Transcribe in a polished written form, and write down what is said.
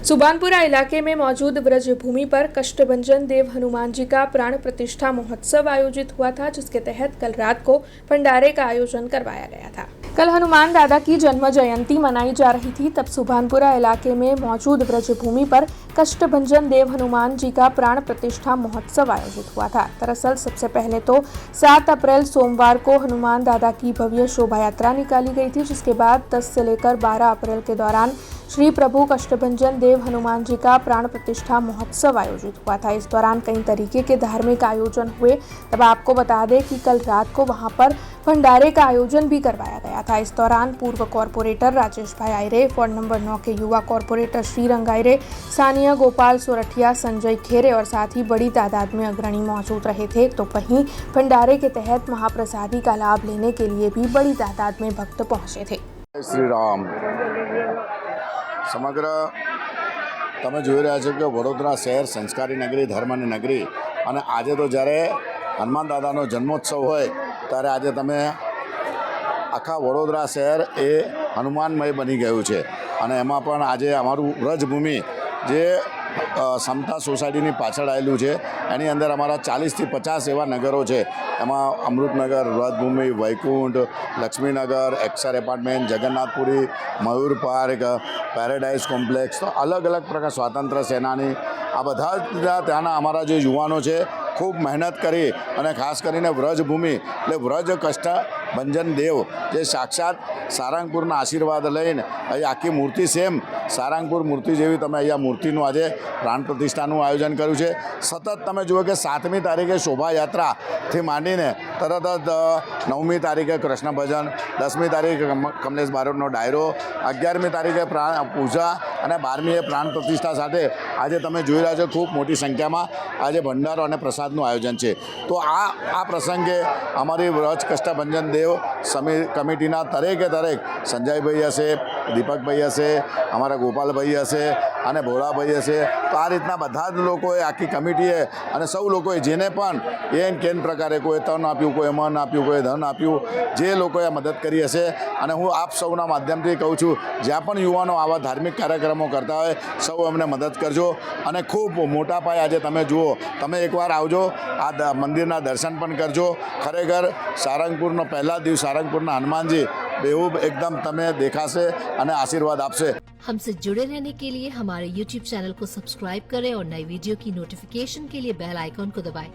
सुबानपुरा इलाके में मौजूद ब्रज भूमि पर कष्टभंजन देव हनुमान जी का प्राण प्रतिष्ठा महोत्सव आयोजित हुआ था, जिसके तहत कल रात को भंडारे का आयोजन करवाया गया था। कल हनुमान दादा की जन्म जयंती मनाई जा रही थी, तब सुबानपुरा इलाके में मौजूद ब्रज भूमि पर कष्टभंजन देव हनुमान जी का प्राण प्रतिष्ठा महोत्सव आयोजित हुआ था। दरअसल सबसे पहले तो 7 अप्रैल सोमवार को हनुमान दादा की भव्य शोभा यात्रा निकाली गई थी, जिसके बाद 10 से लेकर 12 अप्रैल के दौरान श्री प्रभु कष्टभंजन देव हनुमान जी का प्राण प्रतिष्ठा महोत्सव आयोजित हुआ था। इस दौरान कई तरीके के धार्मिक आयोजन हुए। तब आपको बता दें कि कल रात को वहां पर भंडारे का आयोजन भी करवाया गया था। इस दौरान पूर्व कॉर्पोरेटर राजेश भाई आयरे, वार्ड नंबर 9 के युवा कॉर्पोरेटर श्रीरंग आयरे, सानिया गोपाल सोरठिया, संजय खेरे और साथ ही बड़ी तादाद में अग्रणी मौजूद रहे थे। तो वहीं भंडारे के तहत महाप्रसादी का लाभ लेने के लिए भी बड़ी तादाद में भक्त पहुंचे थे। श्री राम समग्र તમે જોઈ રહ્યા છો કે વડોદરા શહેર સંસ્કારી નગરી, ધર્મની નગરી, અને આજે તો જ્યારે હનુમાન દાદાનો જન્મોત્સવ હોય ત્યારે આજે તમે આખા વડોદરા શહેર એ હનુમાનમય બની ગયું છે। અને એમાં પણ આજે અમારું વ્રજભૂમિ જે સમતા સોસાયટીની પાછળ આવેલું છે, એની અંદર અમારા 40 થી 50 એવા નગરો છે। એમાં અમૃતનગર, વ્રજભૂમિ, વૈકુંઠ, લક્ષ્મીનગર, એક્સર એપાર્ટમેન્ટ, જગન્નાથપુરી, મયુર પાર્ક, પેરેડાઇઝ કોમ્પ્લેક્સ, તો અલગ અલગ પ્રકાર, સ્વાતંત્ર્ય સેનાની, આ બધા જ ત્યાંના અમારા જે યુવાનો છે ખૂબ મહેનત કરી અને ખાસ કરીને વ્રજભૂમિ એટલે વ્રજ કષ્ટભંજન દેવ જે સાક્ષાત સારંગપુરના આશીર્વાદ લઈને અહીં આખી મૂર્તિ સેમ સારંગપુર મૂર્તિ જેવી તમે અહીંયા મૂર્તિનું આજે પ્રાણ પ્રતિષ્ઠાનું આયોજન કર્યું છે। સતત તમે જુઓ કે 7મી તારીખે શોભાયાત્રાથી માંડીને તરત જ 9મી તારીખે કૃષ્ણ ભજન, 10મી તારીખે કમલેશ બારોટનો ડાયરો, 11મી તારીખે પૂજા અને 12મીએ પ્રાણ પ્રતિષ્ઠા સાથે આજે તમે જોઈ રહ્યા છો ખૂબ મોટી સંખ્યામાં આજે ભંડારો અને પ્રસાદનું આયોજન છે। તો આ પ્રસંગે અમારી વ્રજ કષ્ટભંજન દેવ કમિટીના દરેકે દરેક સંજયભાઈ હશે, દીપકભાઈ હશે, અમારા ગોપાલભાઈ હશે અને ભોળાભાઈ હશે, તો આ રીતના બધા જ લોકોએ, આખી કમિટીએ અને સૌ લોકોએ જેને પણ એન કેન પ્રકારે કોઈ તન આપ્યું, કોઈ મન આપ્યું, કોઈ ધન આપ્યું, જે લોકોએ મદદ કરી હશે। અને હું આપ સૌના માધ્યમથી કહું છું, જ્યાં પણ યુવાનો આવા ધાર્મિક કાર્યક્રમો કરતા હોય સૌ અમને મદદ કરજો। અને ખૂબ મોટા પાયે આજે તમે જુઓ, તમે એકવાર આવજો, આ મંદિરના દર્શન પણ કરજો। ખરેખર સારંગપુરનો પહેલા દિવસ સારંગપુરના હનુમાનજી बेहूब एकदम तमें देखा से અને आशीर्वाद आपसे। हमसे जुड़े रहने के लिए हमारे YouTube चैनल को सब्सक्राइब करें और नई वीडियो की नोटिफिकेशन के लिए बेल आइकॉन को दबाएं।